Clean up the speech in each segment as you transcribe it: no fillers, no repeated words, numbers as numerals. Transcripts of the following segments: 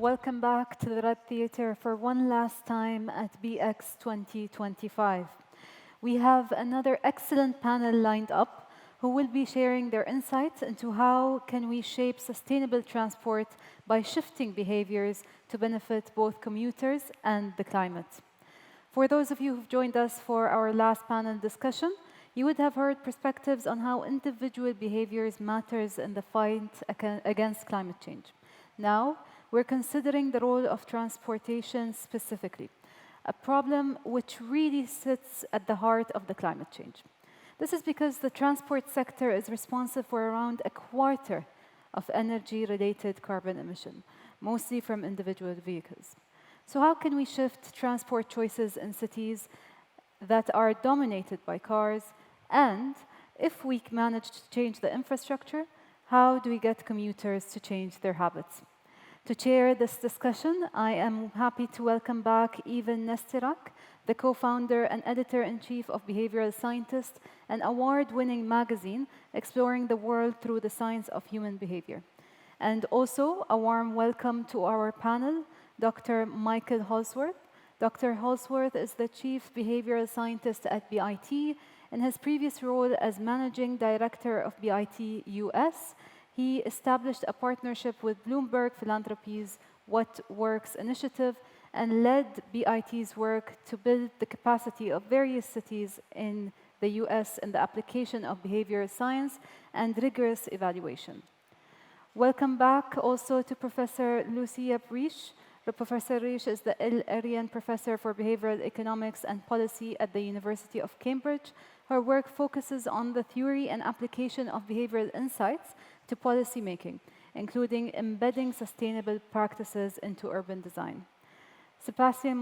Welcome back to the Red Theatre for one last time at BX 2025. We have another excellent panel lined up who will be sharing their insights into how can we shape sustainable transport by shifting behaviors to benefit both commuters and the climate. For those of you who've joined us for our last panel discussion, you would have heard perspectives on how individual behaviors matters in the fight against climate change. Now, we're considering the role of transportation specifically, a problem which really sits at the heart of the climate change. This is because the transport sector is responsible for around a quarter of energy-related carbon emission, mostly from individual vehicles. So how can we shift transport choices in cities that are dominated by cars? And if we manage to change the infrastructure, how do we get commuters to change their habits? To chair this discussion, I am happy to welcome back Nesterak, the co-founder and editor-in-chief of Behavioral Scientist, an award-winning magazine exploring the world through the science of human behavior. And also a warm welcome to our panel, Dr. Michael Holsworth. Dr. Holsworth is the chief behavioral scientist at BIT. In his previous role as managing director of BIT US, he established a partnership with Bloomberg Philanthropies' What Works initiative and led BIT's work to build the capacity of various cities in the US in the application of behavioral science and rigorous evaluation. Welcome back also to Professor Lucia Reisch. Professor Reisch is the El-Erian Professor for Behavioral Economics and Policy at the University of Cambridge. Her work focuses on the theory and application of behavioral insights to policy making, including embedding sustainable practices into urban design. Sebastien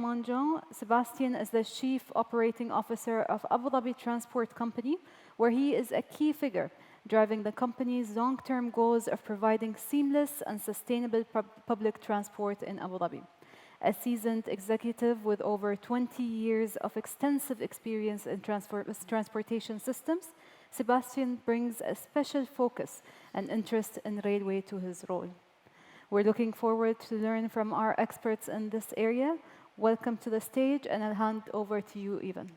is the Chief Operating Officer of Abu Dhabi Transport Company, where he is a key figure driving the company's long-term goals of providing seamless and sustainable public transport in Abu Dhabi. A seasoned executive with over 20 years of extensive experience in transportation systems, Sebastien brings a special focus and interest in railway to his role. We're looking forward to learn from our experts in this area. Welcome to the stage, and I'll hand over to you, Ivan.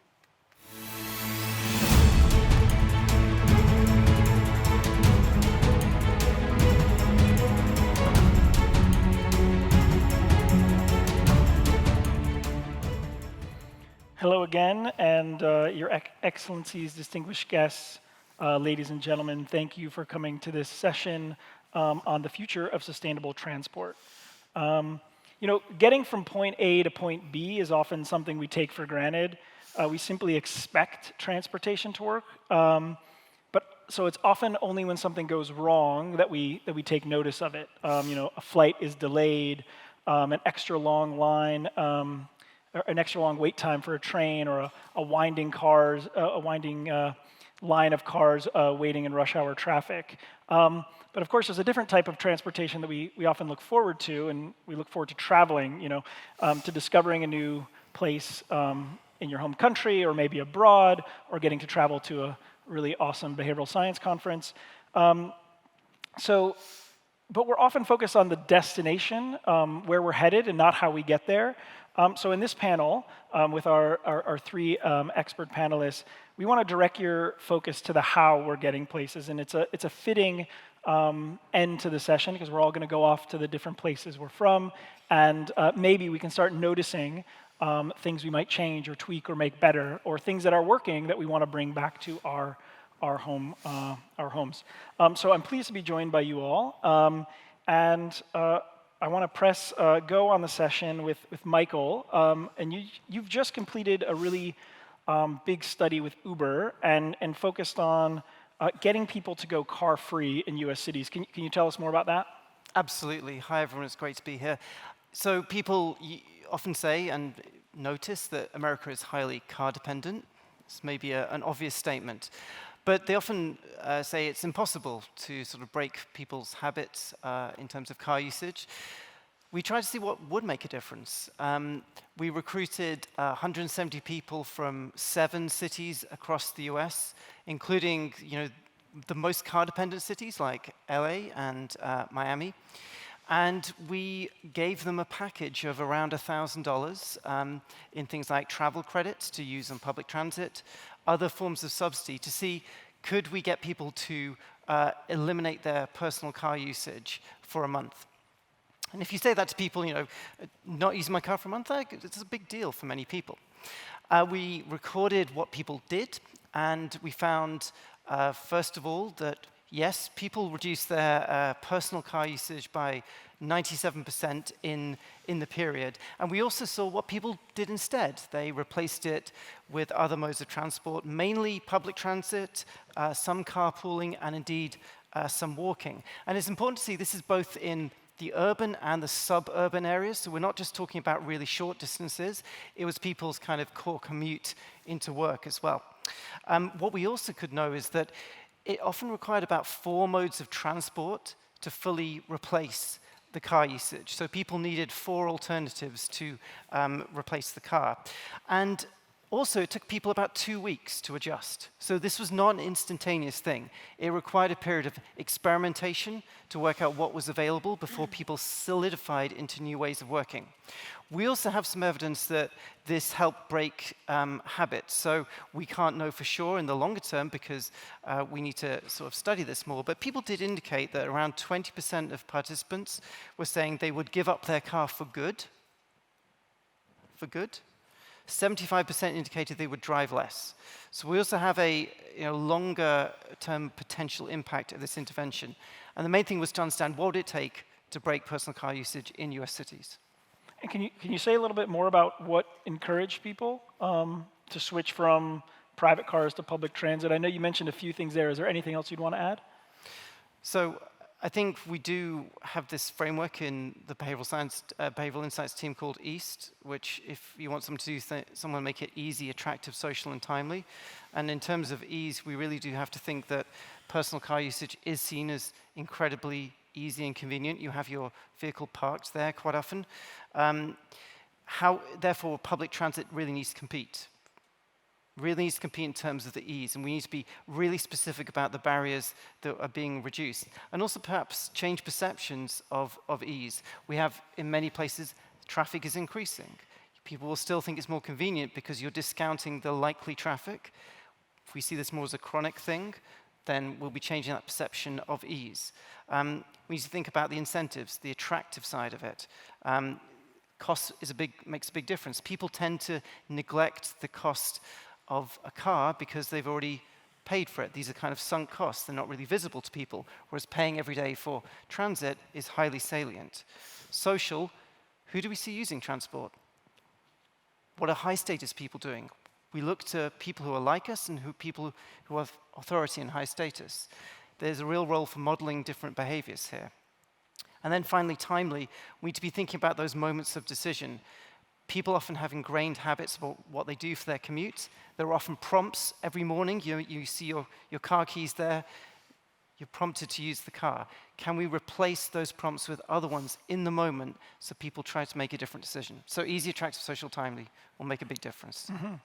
Hello again, and Your Excellencies, distinguished guests, ladies and gentlemen, thank you for coming to this session on the future of sustainable transport. Getting from point A to point B is often something we take for granted. We simply expect transportation to work, so it's often only when something goes wrong that we take notice of it. A flight is delayed, an extra long line. An extra long wait time for a train, or a winding line of cars waiting in rush hour traffic. But of course, there's a different type of transportation that we often look forward to, and we look forward to traveling, to discovering a new place in your home country, or maybe abroad, or getting to travel to a really awesome behavioral science conference. But we're often focused on the destination, where we're headed, and not how we get there. So in this panel, with our three expert panelists, we want to direct your focus to the how we're getting places, and it's a fitting end to the session, because we're all going to go off to the different places we're from, and maybe we can start noticing things we might change or tweak or make better, or things that are working that we want to bring back to our homes. So I'm pleased to be joined by you all, and I want to press go on the session with Michael, and you've just completed a really big study with Uber and focused on getting people to go car-free in US cities. Can you tell us more about that? Absolutely. Hi, everyone. It's great to be here. So people often say and notice that America is highly car-dependent. It's maybe an obvious statement. But they often say it's impossible to sort of break people's habits in terms of car usage. We tried to see what would make a difference. We recruited 170 people from 7 cities across the US, including the most car-dependent cities like LA and Miami. And we gave them a package of around $1,000 in things like travel credits to use on public transit, other forms of subsidy to see, could we get people to eliminate their personal car usage for a month? And if you say that to people, not using my car for a month, it's a big deal for many people. We recorded what people did, and we found, first of all, that yes, people reduced their personal car usage by 97% in the period. And we also saw what people did instead. They replaced it with other modes of transport, mainly public transit, some carpooling, and indeed some walking. And it's important to see this is both in the urban and the suburban areas. So we're not just talking about really short distances. It was people's kind of core commute into work as well. What we also could know is that it often required about 4 modes of transport to fully replace the car usage. So people needed 4 alternatives to replace the car. And also, it took people about 2 weeks to adjust. So this was not an instantaneous thing. It required a period of experimentation to work out what was available before people solidified into new ways of working. We also have some evidence that this helped break habits. So we can't know for sure in the longer term because we need to sort of study this more. But people did indicate that around 20% of participants were saying they would give up their car for good. For good. 75% indicated they would drive less. So we also have a longer-term potential impact of this intervention. And the main thing was to understand what would it take to break personal car usage in US cities. And can you say a little bit more about what encouraged people to switch from private cars to public transit? I know you mentioned a few things there. Is there anything else you'd want to add? So I think we do have this framework in the behavioral insights team called EAST, which if you want someone to do someone make it easy, attractive, social, and timely. And in terms of ease, we really do have to think that personal car usage is seen as incredibly easy and convenient. You have your vehicle parked there quite often. Therefore, public transit really needs to compete. Really needs to compete in terms of the ease, and we need to be really specific about the barriers that are being reduced, and also perhaps change perceptions of ease. We have, in many places, traffic is increasing. People will still think it's more convenient because you're discounting the likely traffic. If we see this more as a chronic thing, then we'll be changing that perception of ease. We need to think about the incentives, the attractive side of it. Cost makes a big difference. People tend to neglect the cost of a car because they've already paid for it. These are kind of sunk costs. They're not really visible to people, whereas paying every day for transit is highly salient. Social, who do we see using transport? What are high-status people doing? We look to people who are like us and people who have authority and high status. There's a real role for modeling different behaviors here. And then finally, timely, we need to be thinking about those moments of decision. People often have ingrained habits about what they do for their commute. There are often prompts every morning. You see your car keys there. You're prompted to use the car. Can we replace those prompts with other ones in the moment so people try to make a different decision? So easy, attractive, social, timely will make a big difference. Mm-hmm.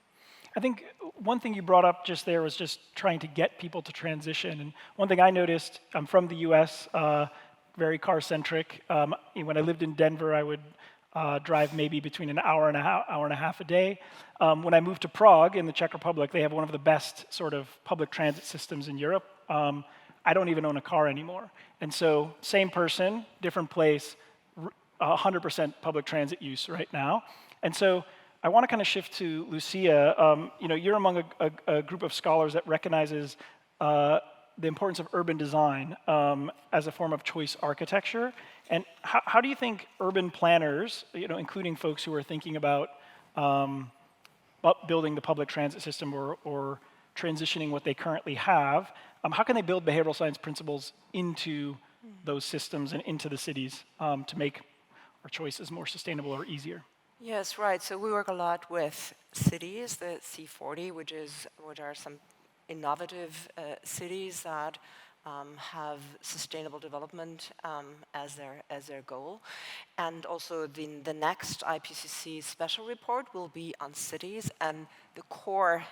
I think one thing you brought up just there was just trying to get people to transition. And one thing I noticed, I'm from the US, very car-centric. When I lived in Denver, I would drive maybe between an hour and a half a day. When I moved to Prague in the Czech Republic, they have one of the best sort of public transit systems in Europe. I don't even own a car anymore. And so same person, different place, 100% public transit use right now. And so I want to kind of shift to Lucia. You're among a group of scholars that recognizes the importance of urban design as a form of choice architecture. And how do you think urban planners, including folks who are thinking about building the public transit system or transitioning what they currently have, how can they build behavioral science principles into those systems and into the cities to make our choices more sustainable or easier? Yes, right. So we work a lot with cities, the C40, which are some innovative cities that have sustainable development as their goal. And also the next IPCC special report will be on cities, and the core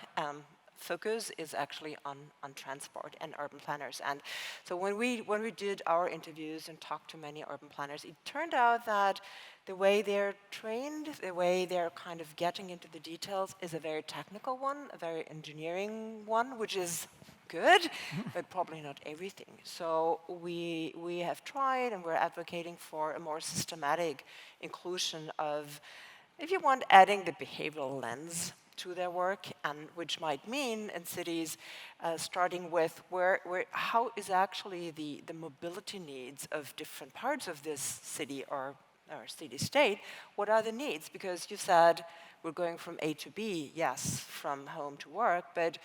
focus is actually on transport and urban planners. And so when we did our interviews and talked to many urban planners, it turned out that the way they're trained, the way they're kind of getting into the details is a very technical one, a very engineering one, which is good, but probably not everything. So we have tried and we're advocating for a more systematic inclusion of, if you want, adding the behavioral lens to their work, and which might mean in cities starting with how is actually the mobility needs of different parts of this city or city-state, what are the needs? Because you said we're going from A to B, yes, from home to work, but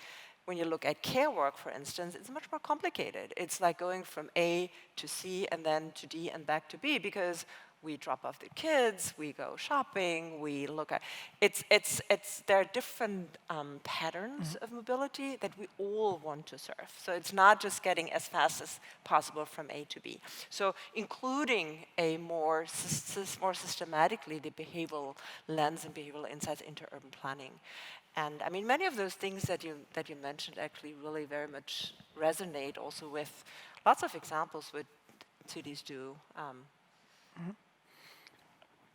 when you look at care work, for instance, it's much more complicated. It's like going from A to C and then to D and back to B, because we drop off the kids, we go shopping, we look at, there are different patterns of mobility that we all want to serve. So it's not just getting as fast as possible from A to B. So including a more systematically the behavioral lens and behavioral insights into urban planning. And I mean, many of those things that you mentioned actually really very much resonate also with lots of examples what cities do.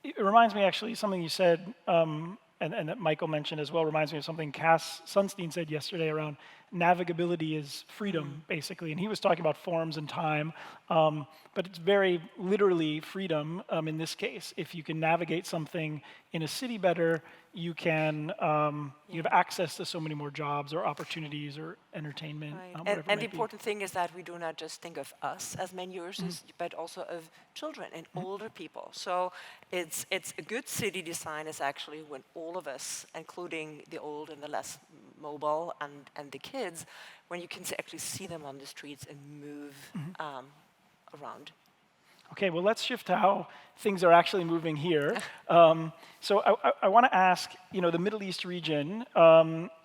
It reminds me, actually, something you said, and that Michael mentioned as well, reminds me of something Cass Sunstein said yesterday around navigability is freedom, basically. And he was talking about forms and time, but it's very literally freedom in this case. If you can navigate something in a city better, you can you have access to so many more jobs or opportunities or entertainment. Right. And the important thing is that we do not just think of us as many users, but also of children and older people. So it's a good city design is actually when all of us, including the old and the less mobile and the kids, when you can actually see them on the streets and move around. Okay, well, let's shift to how things are actually moving here. So I want to ask, the Middle East region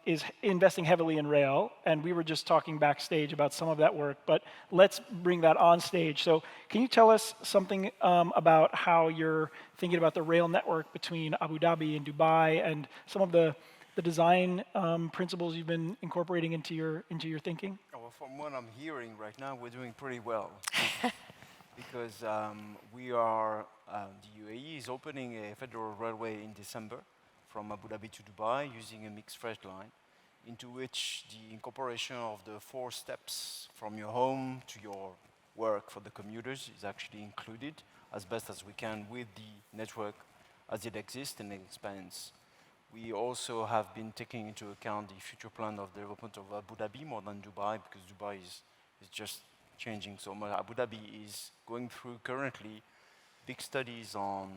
is investing heavily in rail, and we were just talking backstage about some of that work, but let's bring that on stage. So can you tell us something about how you're thinking about the rail network between Abu Dhabi and Dubai, and some of the design principles you've been incorporating into your thinking? Well, from what I'm hearing right now, we're doing pretty well. Because the UAE is opening a federal railway in December from Abu Dhabi to Dubai using a mixed freight line, into which the incorporation of the 4 steps from your home to your work for the commuters is actually included as best as we can with the network as it exists and expands. We also have been taking into account the future plan of development of Abu Dhabi more than Dubai, because Dubai is just changing so much. Abu Dhabi is going through currently big studies on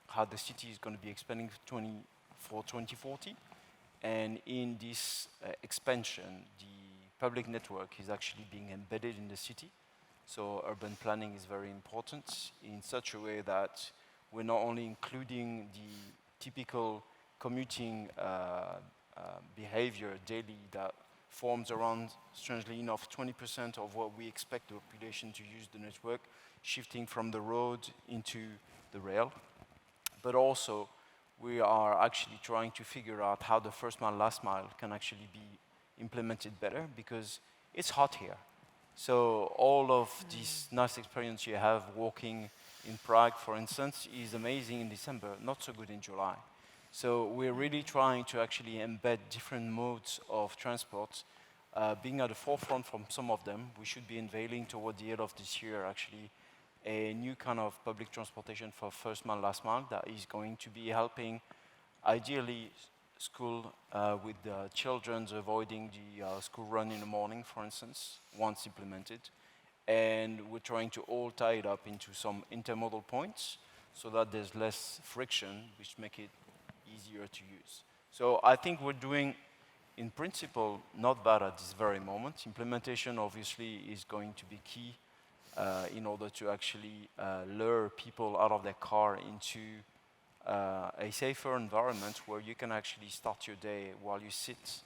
how the city is going to be expanding for 2040. And in this expansion, the public network is actually being embedded in the city. So urban planning is very important in such a way that we're not only including the typical commuting behavior daily that forms around, strangely enough, 20% of what we expect the population to use the network, shifting from the road into the rail. But also, we are actually trying to figure out how the first mile, last mile can actually be implemented better, because it's hot here. So all of this nice experience you have walking in Prague, for instance, is amazing in December, not so good in July. So we're really trying to actually embed different modes of transport, being at the forefront from some of them. We should be unveiling toward the end of this year, actually, a new kind of public transportation for first mile, last mile that is going to be helping, ideally, school with the children avoiding the school run in the morning, for instance, once implemented. And we're trying to all tie it up into some intermodal points so that there's less friction, which make it easier to use. So I think we're doing, in principle, not bad at this very moment. Implementation, obviously, is going to be key in order to actually lure people out of their car into a safer environment where you can actually start your day while you sit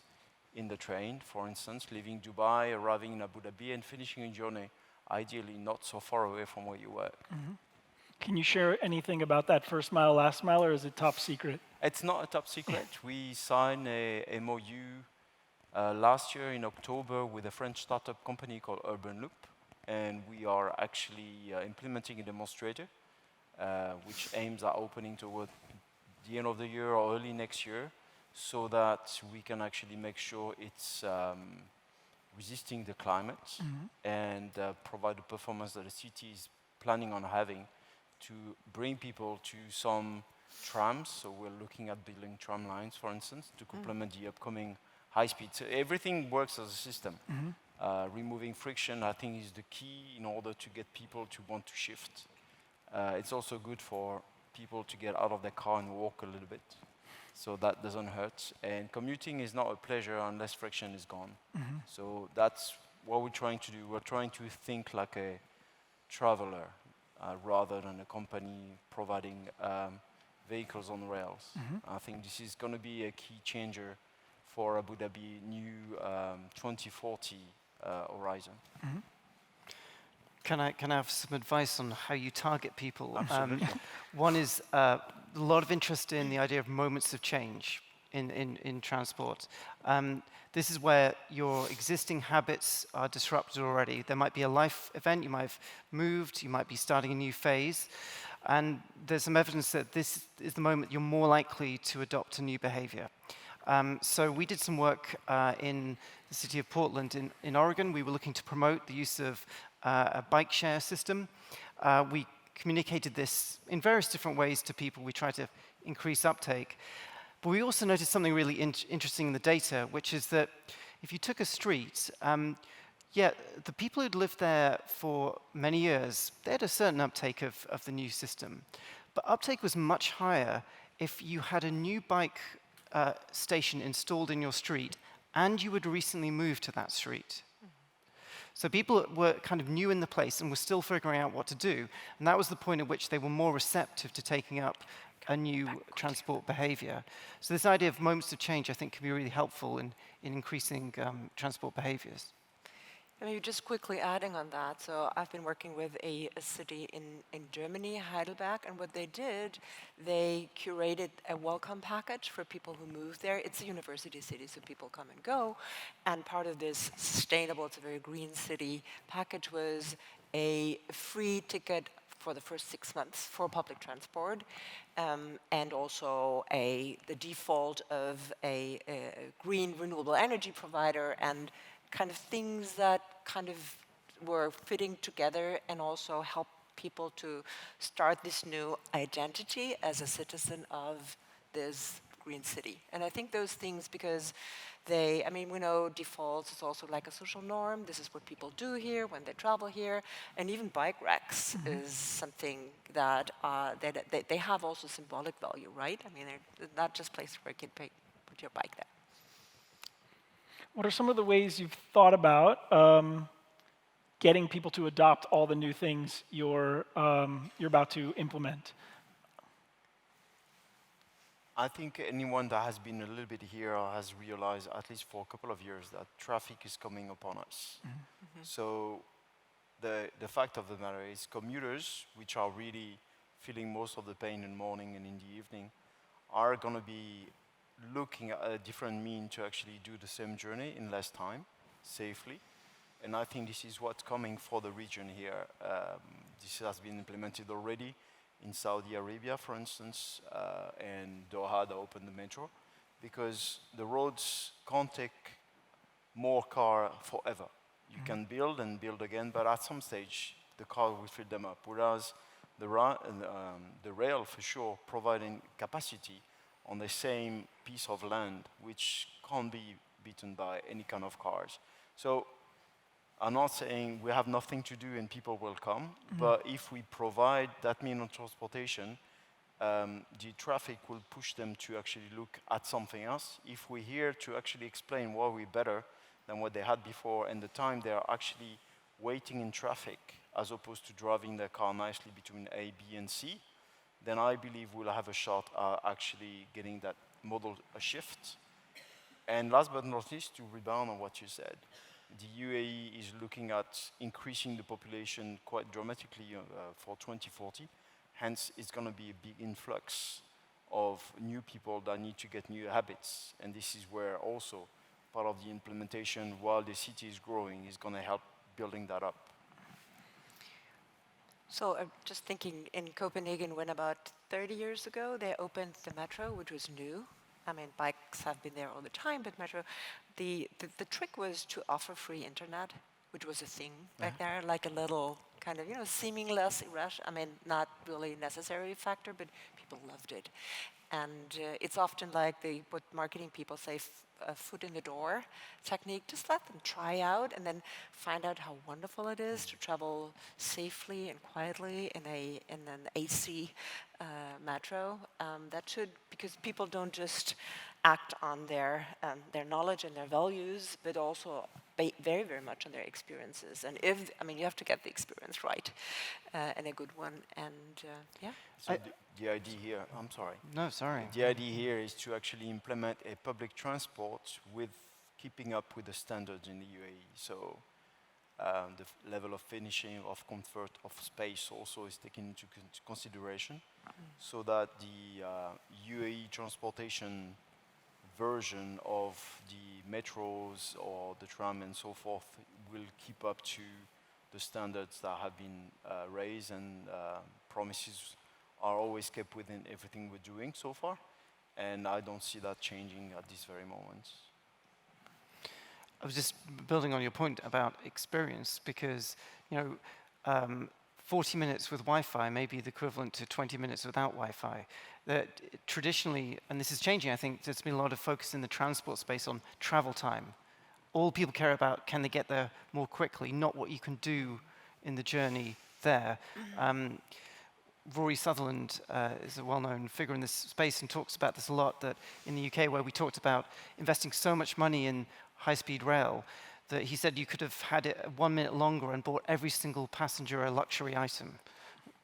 in the train, for instance, leaving Dubai, arriving in Abu Dhabi, and finishing your journey, ideally not so far away from where you work. Mm-hmm. Can you share anything about that first mile, last mile, or is it top secret? It's not a top secret. We signed a MOU last year in October with a French startup company called Urban Loop, and we are actually implementing a demonstrator which aims at opening toward the end of the year or early next year, so that we can actually make sure it's resisting the climate and provide the performance that the city is planning on having to bring people to some trams. So we're looking at building tram lines, for instance, to complement the upcoming high speed. So everything works as a system. Removing friction, I think, is the key in order to get people to want to shift. It's also good for people to get out of their car and walk a little bit, so that doesn't hurt. And commuting is not a pleasure unless friction is gone. So that's what we're trying to do. We're trying to think like a traveler rather than a company providing vehicles on rails. I think this is going to be a key changer for Abu Dhabi new 2040 horizon. Can I have some advice on how you target people? Absolutely. One is a lot of interest in the idea of moments of change in transport. This is where your existing habits are disrupted already. There might be a life event, you might have moved, you might be starting a new phase, and there's some evidence that this is the moment you're more likely to adopt a new behavior. So we did some work in the city of Portland in Oregon. We were looking to promote the use of a bike share system. We communicated this in various different ways to people. We tried to increase uptake. But we also noticed something really interesting in the data, which is that if you took a street, the people who'd lived there for many years, they had a certain uptake of the new system. But uptake was much higher if you had a new bike station installed in your street and you had recently moved to that street. So people were kind of new in the place and were still figuring out what to do. And that was the point at which they were more receptive to taking up a new transport behavior. So this idea of moments of change, I think, can be really helpful in increasing transport behaviors. Maybe just quickly adding on that, so I've been working with a city in Germany, Heidelberg, and what they did, they curated a welcome package for people who move there. It's a university city, so people come and go, and part of this sustainable, it's a very green city package, was a free ticket for the first 6 months for public transport, and also the default of a green renewable energy provider, and kind of things that kind of were fitting together and also help people to start this new identity as a citizen of this green city. And I think those things, because we know defaults is also like a social norm. This is what people do here when they travel here. And even bike racks is something that they have also symbolic value, right? I mean, they're not just places where you can put your bike there. What are some of the ways you've thought about getting people to adopt all the new things you're about to implement? I think anyone that has been a little bit here has realized, at least for a couple of years, that traffic is coming upon us. So the fact of the matter is commuters, which are really feeling most of the pain in the morning and in the evening, are going to be looking at a different mean to actually do the same journey in less time, safely. And I think this is what's coming for the region here. This has been implemented already in Saudi Arabia, for instance, and Doha that opened the metro, because the roads can't take more car forever. You can build and build again, but at some stage, the car will fill them up. Whereas the rail, for sure, providing capacity on the same piece of land, which can't be beaten by any kind of cars. So I'm not saying we have nothing to do and people will come, but if we provide that means of transportation, the traffic will push them to actually look at something else. If we're here to actually explain why we're better than what they had before and the time they are actually waiting in traffic as opposed to driving their car nicely between A, B, and C, then I believe we'll have a shot at actually getting that model a shift. And last but not least, to rebound on what you said, the UAE is looking at increasing the population quite dramatically for 2040. Hence, it's going to be a big influx of new people that need to get new habits. And this is where also part of the implementation while the city is growing is going to help building that up. So I'm just thinking, in Copenhagen, when about 30 years ago, they opened the metro, which was new. I mean, bikes have been there all the time, but metro, the trick was to offer free internet, which was a thing back there, like a little kind of, seamless rush. I mean, not really necessary factor, but people loved it. And it's often like what marketing people say, a foot in the door technique. Just let them try out and then find out how wonderful it is to travel safely and quietly in an AC metro. Because people don't just act on their knowledge and their values, but also very, very much on their experiences. And you have to get the experience right and a good one. And So the idea here, I'm sorry. No, sorry. The idea here is to actually implement a public transport with keeping up with the standards in the UAE. So the level of finishing, of comfort, of space also is taken into consideration, so that the UAE transportation version of the metros or the tram and so forth will keep up to the standards that have been raised, and promises are always kept within everything we're doing so far. And I don't see that changing at this very moment. I was just building on your point about experience, because 40 minutes with Wi-Fi may be the equivalent to 20 minutes without Wi-Fi. That traditionally, and this is changing, I think, there's been a lot of focus in the transport space on travel time. All people care about, can they get there more quickly, not what you can do in the journey there. Rory Sutherland is a well-known figure in this space and talks about this a lot, that in the UK, where we talked about investing so much money in high-speed rail, that he said you could have had it 1 minute longer and bought every single passenger a luxury item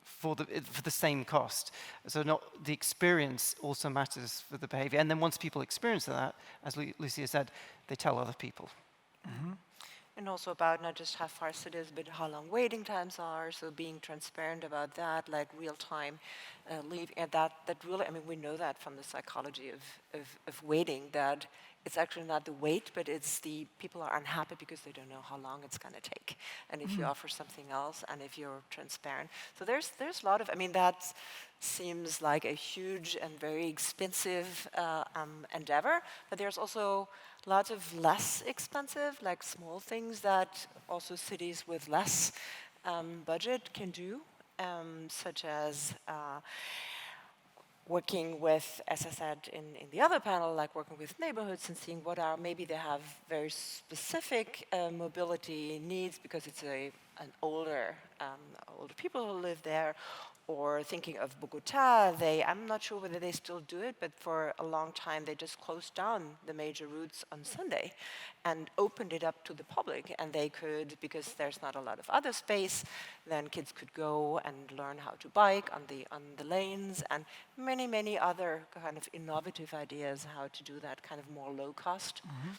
for the same cost. So the experience also matters for the behavior. And then once people experience that, as Lucia said, they tell other people. Mm-hmm. And also about not just how fast it is, but how long waiting times are. So being transparent about that, like real time leave, and that really, we know that from the psychology of waiting, that it's actually not the wait, but it's the people are unhappy because they don't know how long it's going to take. And if you offer something else, and if you're transparent, so there's a lot of, that seems like a huge and very expensive endeavor, but there's also lots of less expensive, like small things that also cities with less budget can do, such as working with, as I said in the other panel, like working with neighborhoods and seeing maybe they have very specific mobility needs because it's an older people who live there, or thinking of Bogota, I'm not sure whether they still do it, but for a long time they just closed down the major routes on Sunday and opened it up to the public, and they could, because there's not a lot of other space, then kids could go and learn how to bike on the lanes, and many other kind of innovative ideas how to do that kind of more low cost. Mm-hmm.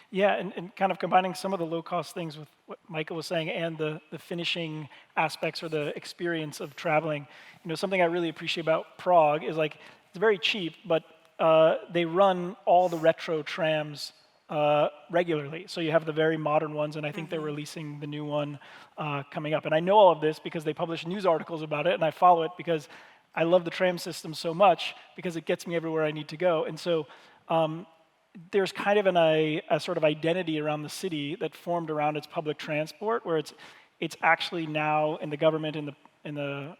Yeah, and kind of combining some of the low-cost things with what Michael was saying and the finishing aspects or the experience of traveling. Something I really appreciate about Prague is it's very cheap, but they run all the retro trams regularly. So you have the very modern ones, and I think they're releasing the new one coming up. And I know all of this because they publish news articles about it, and I follow it because I love the tram system so much because it gets me everywhere I need to go. And so there's kind of a sort of identity around the city that formed around its public transport, where it's actually now in the government, in the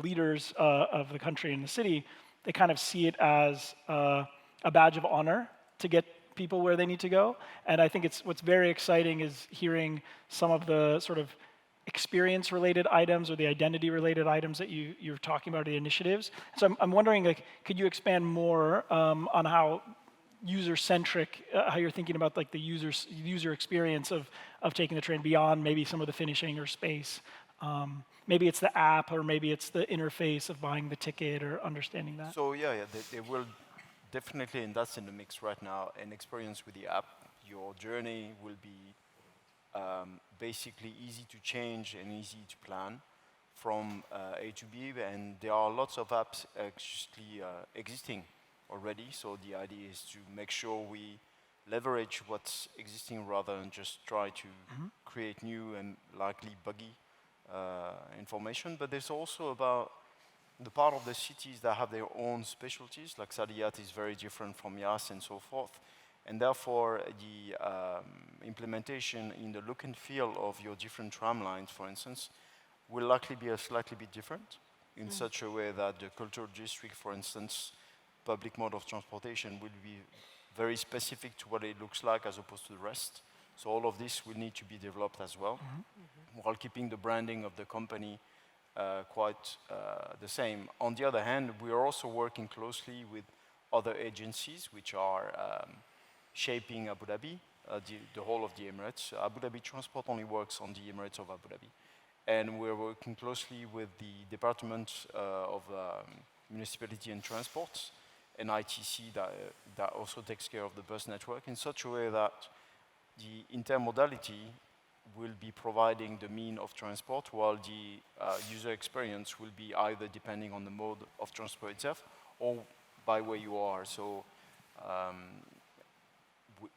leaders of the country and the city, they kind of see it as a badge of honor to get people where they need to go. And I think what's very exciting is hearing some of the sort of experience-related items or the identity-related items that you're talking about, the initiatives. So I'm wondering, could you expand more on how user-centric, how you're thinking about the user experience of taking the train beyond maybe some of the finishing or space. Maybe it's the app, or maybe it's the interface of buying the ticket or understanding that. So they will definitely, and that's in the mix right now, an experience with the app. Your journey will be basically easy to change and easy to plan from A to B, and there are lots of apps actually existing already. So the idea is to make sure we leverage what's existing rather than just try to create new and likely buggy information. But there's also about the part of the cities that have their own specialties, like Sariyat is very different from Yas and so forth. And therefore, the implementation in the look and feel of your different tram lines, for instance, will likely be a slightly bit different in such a way that the cultural district, for instance, public mode of transportation will be very specific to what it looks like as opposed to the rest. So all of this will need to be developed as well, while keeping the branding of the company quite the same. On the other hand, we are also working closely with other agencies which are shaping Abu Dhabi, the whole of the Emirates. Abu Dhabi Transport only works on the Emirates of Abu Dhabi. And we're working closely with the Department of Municipality and Transport and ITC that also takes care of the bus network in such a way that the intermodality will be providing the mean of transport, while the user experience will be either depending on the mode of transport itself or by where you are. So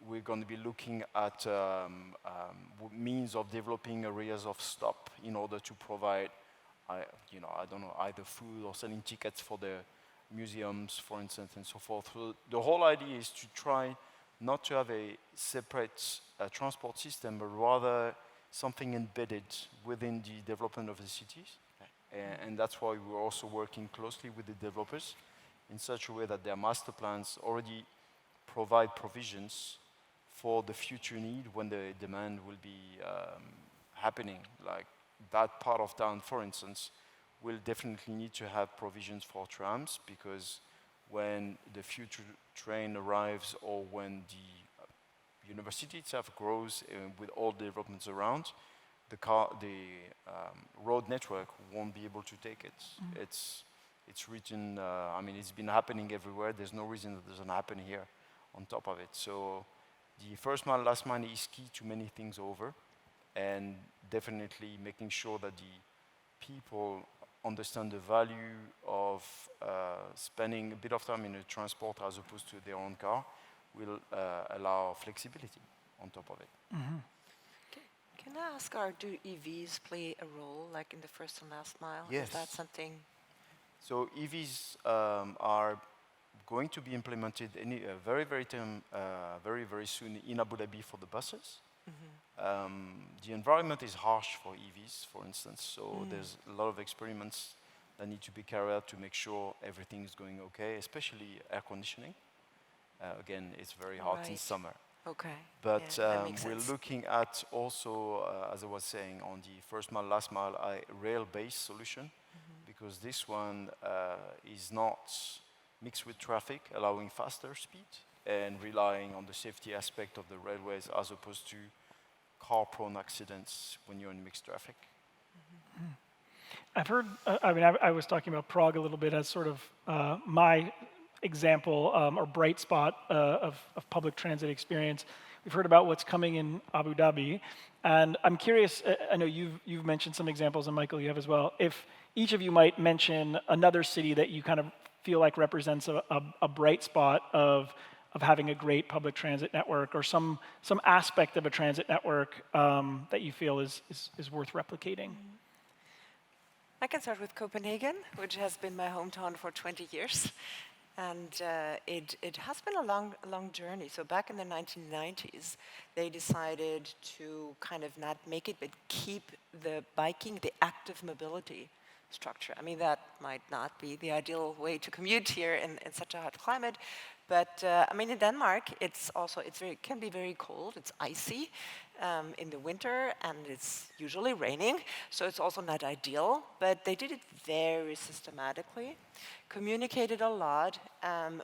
we're going to be looking at means of developing areas of stop in order to provide, I don't know, either food or selling tickets for the museums, for instance, and so forth. So the whole idea is to try not to have a separate transport system, but rather something embedded within the development of the cities. And that's why we're also working closely with the developers in such a way that their master plans already provide provisions for the future need when the demand will be happening. Like that part of town, for instance, will definitely need to have provisions for trams, because when the future train arrives or when the university itself grows with all the developments around, the road network won't be able to take it. It's written, I mean, it's been happening everywhere. There's no reason that it doesn't happen here on top of it. So the first mile, last mile is key to many things over, and definitely making sure that the people understand the value of spending a bit of time in a transport as opposed to their own car will allow flexibility on top of it. Can I ask, do EVs play a role, like in the first and last mile? Yes. Is that something? So EVs are going to be implemented very soon in Abu Dhabi for the buses. The environment is harsh for EVs, for instance, so there's a lot of experiments that need to be carried out to make sure everything is going okay, especially air conditioning. Again, it's very hot in summer. Okay. But yeah, that makes we're sense. looking at also, as I was saying, on the first mile, last mile, a rail-based solution, because this one is not mixed with traffic, allowing faster speed and relying on the safety aspect of the railways as opposed to car-prone accidents when you're in mixed traffic. I've heard, I was talking about Prague a little bit as sort of my example or bright spot of public transit experience. We've heard about what's coming in Abu Dhabi, and I'm curious, I know you've mentioned some examples, and Michael, you have as well. If each of you might mention another city that you kind of feel like represents a bright spot of having a great public transit network, or some aspect of a transit network that you feel is worth replicating. I can start with Copenhagen, which has been my hometown for 20 years. And it has been a long journey. So back in the 1990s, they decided to kind of not make it, but keep the biking, the active mobility structure. I mean, that might not be the ideal way to commute here in such a hot climate. But I mean, in Denmark, it can be very cold. It's icy in the winter, and it's usually raining. So it's also not ideal. But they did it very systematically, communicated a lot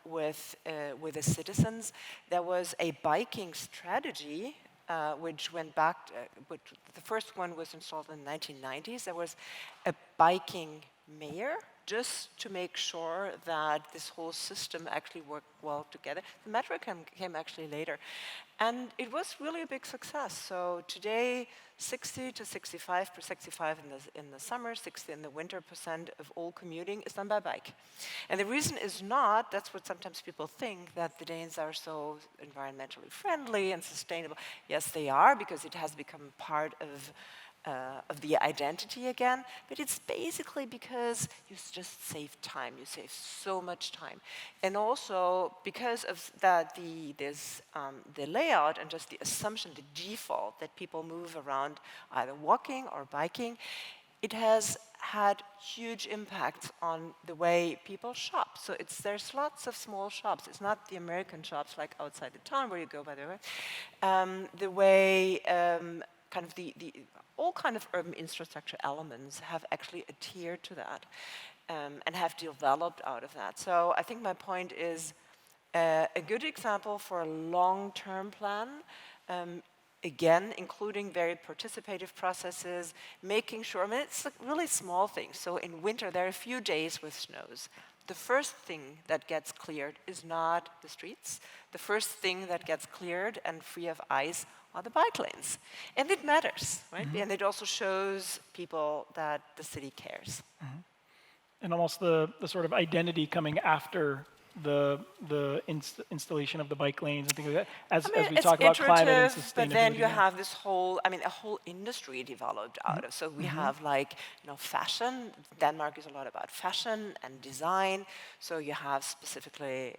with the citizens. There was a biking strategy which went back. The first one was installed in the 1990s. There was a biking mayor, just to make sure that this whole system actually worked well together. The metro came actually later. And it was really a big success. So today, 60 to 65 in the summer, 60 in the winter % of all commuting is done by bike. And the reason is not, that's what sometimes people think, that the Danes are so environmentally friendly and sustainable. Yes, they are, because it has become part of the identity again, but it's basically because you just save time. You save so much time, and also because of that, the layout and just the assumption, the default that people move around either walking or biking, it has had huge impact on the way people shop. So there's lots of small shops. It's not the American shops like outside the town where you go by the way. The way kind of all kind of urban infrastructure elements have actually adhered to that and have developed out of that. So I think my point is a good example for a long-term plan, again, including very participative processes, making sure, I mean, it's really small things. So in winter, there are a few days with snows. The first thing that gets cleared is not the streets. The first thing that gets cleared and free of ice are the bike lanes. And it matters, right? And it also shows people that the city cares. And almost the sort of identity coming after the installation of the bike lanes and things like that, as we talk about climate and sustainability. But then you have this whole, I mean, a whole industry developed out of. So we have like, fashion. Denmark is a lot about fashion and design. So you have specifically,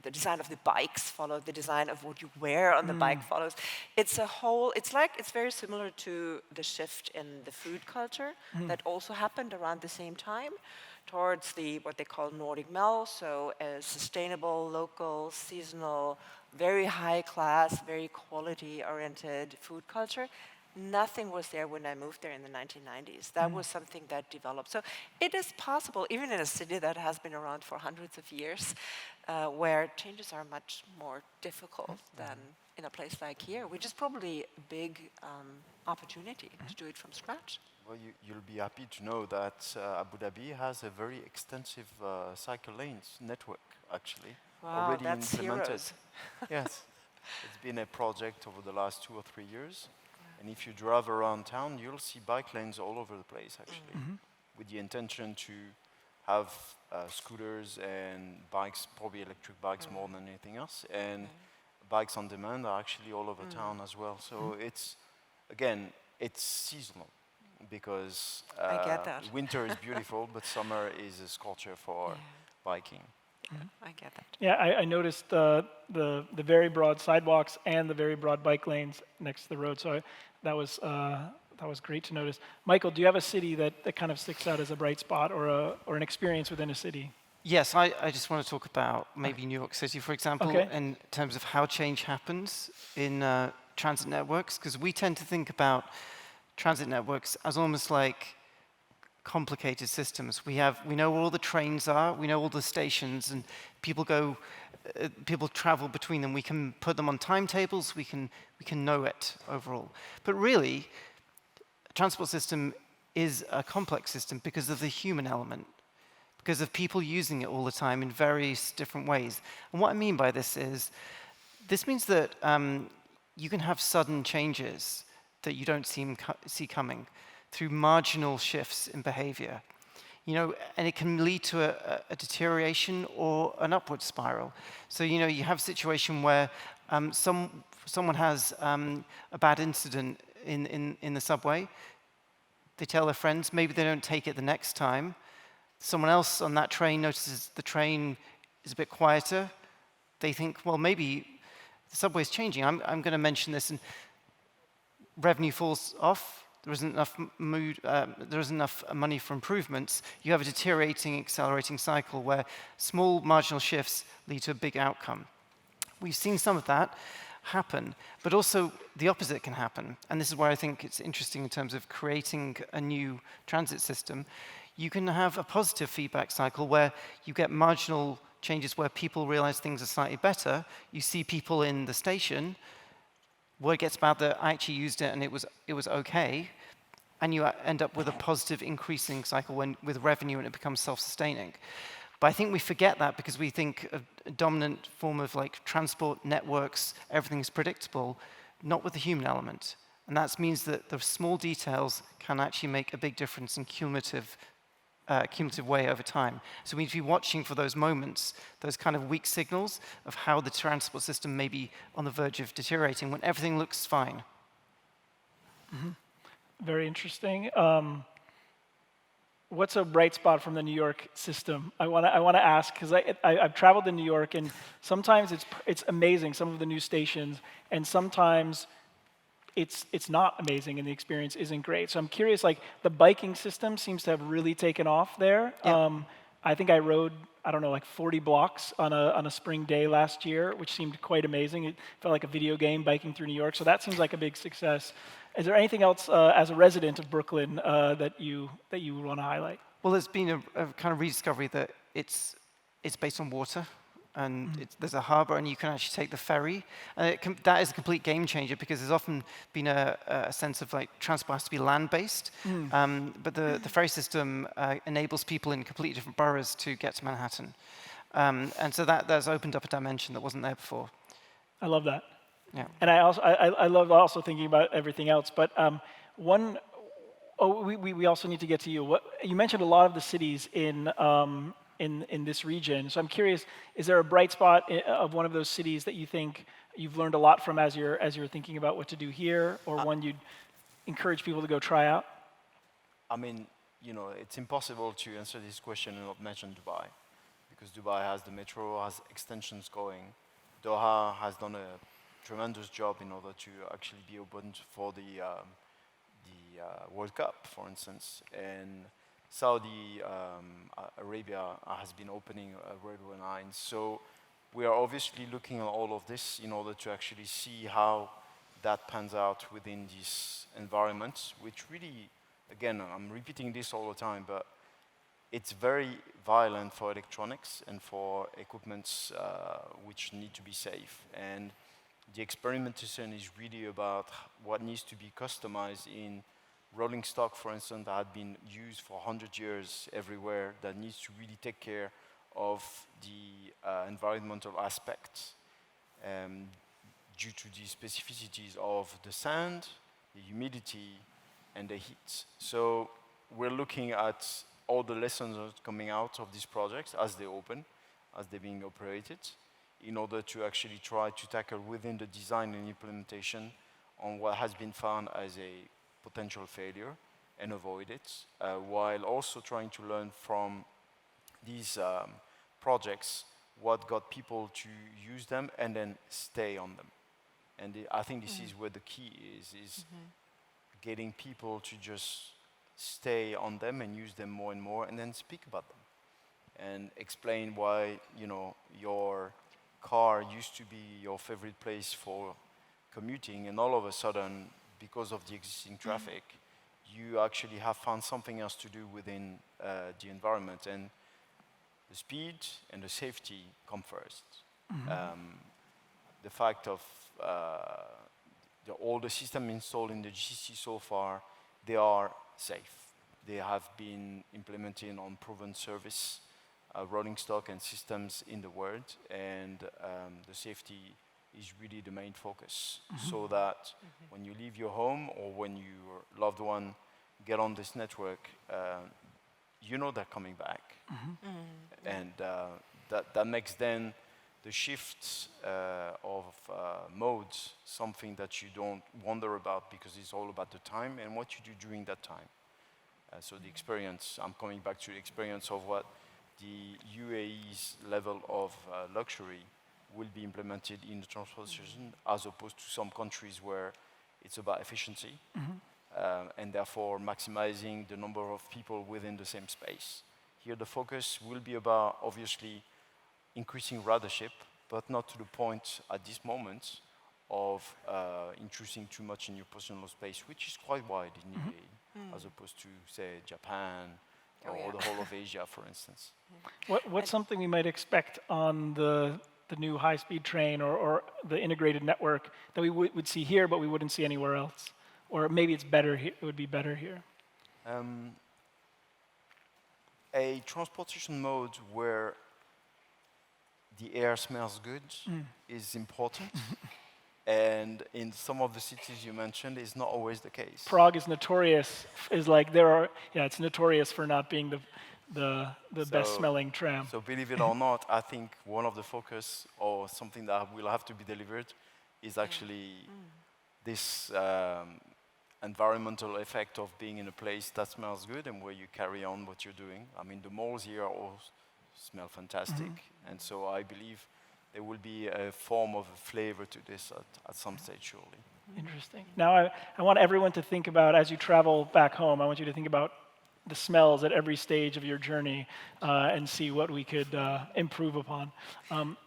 the design of the bikes follow the design of what you wear on the bike follows. It's very similar to the shift in the food culture that also happened around the same time towards what they call Nordic Mel, so a sustainable, local, seasonal, very high class, very quality-oriented food culture. Nothing was there when I moved there in the 1990s. That was something that developed. So it is possible, even in a city that has been around for hundreds of years, where changes are much more difficult than in a place like here, which is probably a big opportunity to do it from scratch. Well, you'll be happy to know that Abu Dhabi has a very extensive cycle lanes network, actually, Wow, already that's implemented. heroes. Yes, it's been a project over the last 2 or 3 years. And if you drive around town, you'll see bike lanes all over the place, actually, with the intention to have scooters and bikes, probably electric bikes more than anything else, and bikes on demand are actually all over town as well. So it's, again, it's seasonal, because I get that. winter is beautiful, but summer is a scorcher for biking. I get that. Yeah, I noticed the very broad sidewalks and the very broad bike lanes next to the road. So that was great to notice. Michael, do you have a city that kind of sticks out as a bright spot or an experience within a city? Yes, I just want to talk about maybe New York City, for example, in terms of how change happens in transit networks, because we tend to think about transit networks as almost like complicated systems. We know where all the trains are, we know all the stations, and people travel between them. We can put them on timetables, we can know it overall. But really, a transport system is a complex system because of the human element, because of people using it all the time in various different ways. And what I mean by this is, this means that you can have sudden changes that you don't see coming through marginal shifts in behavior. And it can lead to a deterioration or an upward spiral. So, you have a situation where someone has a bad incident in the subway. They tell their friends, maybe they don't take it the next time. Someone else on that train notices the train is a bit quieter. They think, well, maybe the subway's changing. I'm going to mention this, and revenue falls off. There isn't enough money for improvements. You have a deteriorating, accelerating cycle where small marginal shifts lead to a big outcome. We've seen some of that happen, but also the opposite can happen. And this is where I think it's interesting in terms of creating a new transit system. You can have a positive feedback cycle where you get marginal changes where people realize things are slightly better. You see people in the station, word gets about that I actually used it and it was okay, and you end up with a positive increasing cycle with revenue, and it becomes self-sustaining. But I think we forget that because we think a dominant form of like transport networks, everything is predictable, not with the human element. And that means that the small details can actually make a big difference in cumulative way over time. So we need to be watching for those moments, those kind of weak signals of how the transport system may be on the verge of deteriorating when everything looks fine. Very interesting. What's a bright spot from the New York system? I want to ask, because I've traveled in New York, and sometimes it's amazing, some of the new stations, and sometimes it's not amazing and the experience isn't great. So I'm curious, like the biking system seems to have really taken off there. Yeah. I think I rode, I don't know, like 40 blocks on a spring day last year, which seemed quite amazing. It felt like a video game biking through New York. So that seems like a big success. Is there anything else as a resident of Brooklyn that you would want to highlight? Well, there's been a kind of rediscovery that it's based on water, and there's a harbor, and you can actually take the ferry. And that is a complete game changer, because there's often been a sense of like transport has to be land-based, but the ferry system enables people in completely different boroughs to get to Manhattan. And so that's opened up a dimension that wasn't there before. I love that. Yeah. And I love also thinking about everything else. But we also need to get to you. You mentioned a lot of the cities in this region. So I'm curious, is there a bright spot of one of those cities that you think you've learned a lot from as you're thinking about what to do here, or one you'd encourage people to go try out? I mean, it's impossible to answer this question and not mention Dubai, because Dubai has the metro, has extensions going. Doha has done a tremendous job in order to actually be open for the World Cup, for instance. And Saudi Arabia has been opening railway lines. So we are obviously looking at all of this in order to actually see how that pans out within this environment, which really, again, I'm repeating this all the time, but it's very violent for electronics and for equipments which need to be safe. And the experimentation is really about what needs to be customized in rolling stock, for instance, that had been used for 100 years everywhere, that needs to really take care of the environmental aspects due to the specificities of the sand, the humidity, and the heat. So we're looking at all the lessons coming out of these projects as they open, as they're being operated, in order to actually try to tackle within the design and implementation on what has been found as a potential failure and avoid it, while also trying to learn from these projects what got people to use them and then stay on them. And I think this is where the key is getting people to just stay on them and use them more and more, and then speak about them and explain why your car used to be your favorite place for commuting, and all of a sudden, because of the existing traffic, you actually have found something else to do within the environment, and the speed and the safety come first. The fact of all the systems installed in the GCC so far, they are safe. They have been implemented on proven service, rolling stock and systems in the world, and the safety is really the main focus, so that when you leave your home or when your loved one get on this network, they're coming back. And that makes then the shift of modes something that you don't wonder about, because it's all about the time and what you do during that time. So the experience, I'm coming back to the experience of what the UAE's level of luxury will be implemented in the transportation, as opposed to some countries where it's about efficiency, and therefore maximizing the number of people within the same space. Here the focus will be about, obviously, increasing ridership, but not to the point at this moment of intruding too much in your personal space, which is quite wide in UAE, as opposed to, say, Japan or the whole of Asia, for instance. What's something we might expect on the new high-speed train or the integrated network that we would see here, but we wouldn't see anywhere else? Or maybe it's better here, it would be better here. A transportation mode where the air smells good is important. And in some of the cities you mentioned, it's not always the case. Prague is notorious, it's notorious for not being the best smelling tram. So believe it or not, I think one of the focus or something that will have to be delivered is actually this environmental effect of being in a place that smells good and where you carry on what you're doing. I mean, the malls here all smell fantastic. And so I believe there will be a form of a flavor to this at some stage, surely. Interesting. Now, I want everyone to think about, as you travel back home, I want you to think about the smells at every stage of your journey and see what we could improve upon.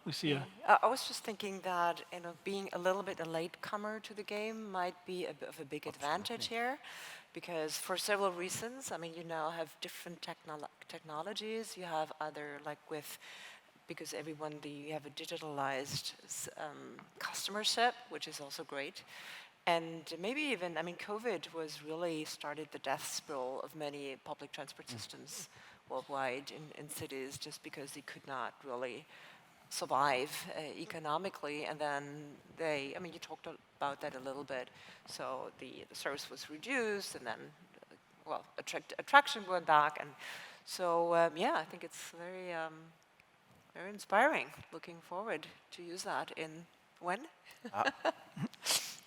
Lucia. I was just thinking that being a little bit a latecomer to the game might be a bit of a big advantage here, because for several reasons. I mean, you now have different technologies. You have other, because you have a digitalized customer set, which is also great. And maybe even, COVID was really started the death spiral of many public transport systems worldwide in cities, just because they could not really survive economically. And then you talked about that a little bit. So the service was reduced, and then, attraction went back. And so, I think it's very, very inspiring. Looking forward to use that in when?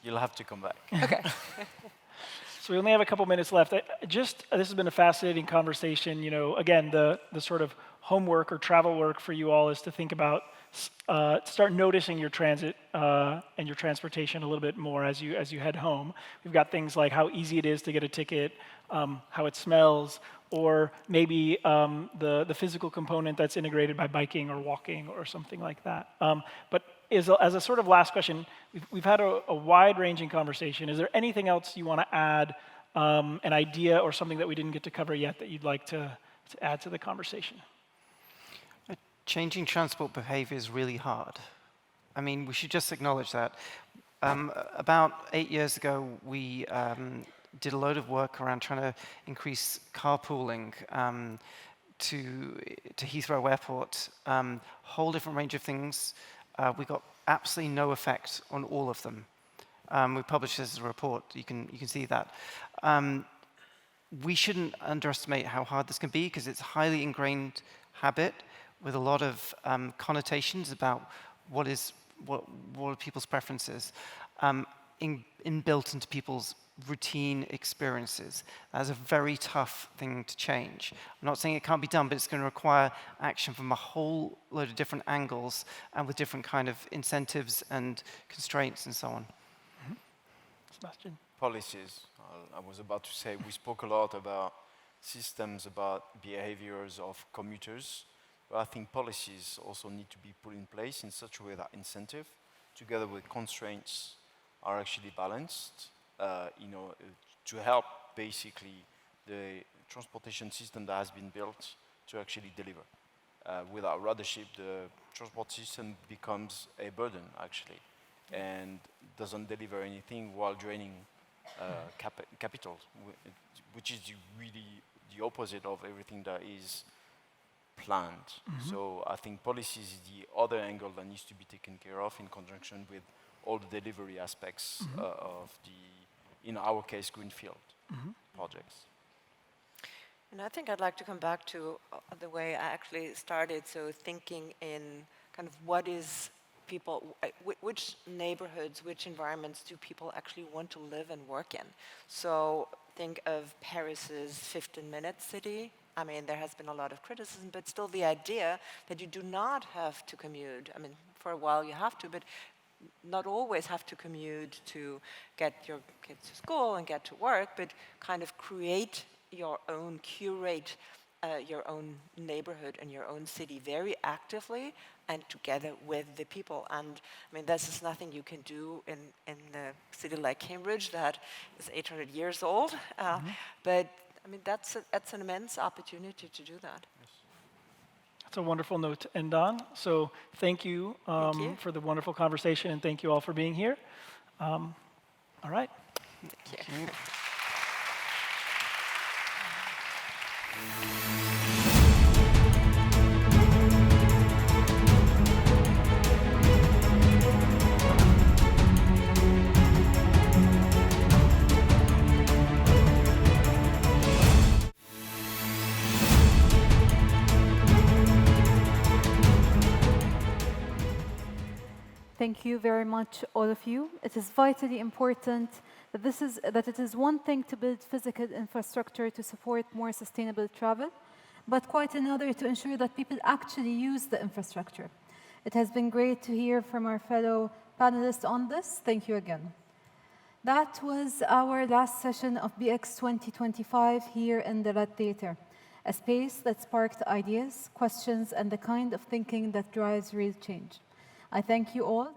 You'll have to come back. Okay. So we only have a couple minutes left. This has been a fascinating conversation. Again, the sort of homework or travel work for you all is to think about, start noticing your transit and your transportation a little bit more as you head home. We've got things like how easy it is to get a ticket, how it smells, or maybe the physical component that's integrated by biking or walking or something like that. But as a sort of last question, we've had a wide-ranging conversation. Is there anything else you want to add, an idea or something that we didn't get to cover yet that you'd like to add to the conversation? Changing transport behavior is really hard. I mean, we should just acknowledge that. About 8 years ago, we did a load of work around trying to increase carpooling to Heathrow Airport, whole different range of things. We got absolutely no effect on all of them. We published this as a report. You can see that. We shouldn't underestimate how hard this can be, because it's a highly ingrained habit with a lot of connotations about what are people's preferences, inbuilt into people's routine experiences. That's a very tough thing to change. I'm not saying it can't be done, but it's going to require action from a whole load of different angles and with different kind of incentives and constraints and so on. Sebastien? Policies. I was about to say, we spoke a lot about systems, about behaviors of commuters, but I think policies also need to be put in place in such a way that incentive, together with constraints, are actually balanced. To help basically the transportation system that has been built to actually deliver. Without ridership, the transport system becomes a burden actually, and doesn't deliver anything while draining capital, which is really the opposite of everything that is planned. So I think policies is the other angle that needs to be taken care of in conjunction with all the delivery aspects of in our case, greenfield projects. And I think I'd like to come back to the way I actually started, so thinking in kind of what is people, which neighborhoods, which environments do people actually want to live and work in? So think of Paris's 15-minute city. I mean, there has been a lot of criticism, but still the idea that you do not have to commute. I mean, for a while you have to, but not always have to commute to get your kids to school and get to work, but kind of curate your own neighborhood and your own city very actively and together with the people. And I mean, this is nothing you can do in a city like Cambridge that is 800 years old, but I mean, that's an immense opportunity to do that. That's a wonderful note to end on. So thank you, for the wonderful conversation, and thank you all for being here. All right. Thank you. Thank you very much, all of you. It is vitally important that it is one thing to build physical infrastructure to support more sustainable travel, but quite another to ensure that people actually use the infrastructure. It has been great to hear from our fellow panelists on this. Thank you again. That was our last session of BX 2025 here in the Red Theatre, a space that sparked ideas, questions, and the kind of thinking that drives real change. I thank you all.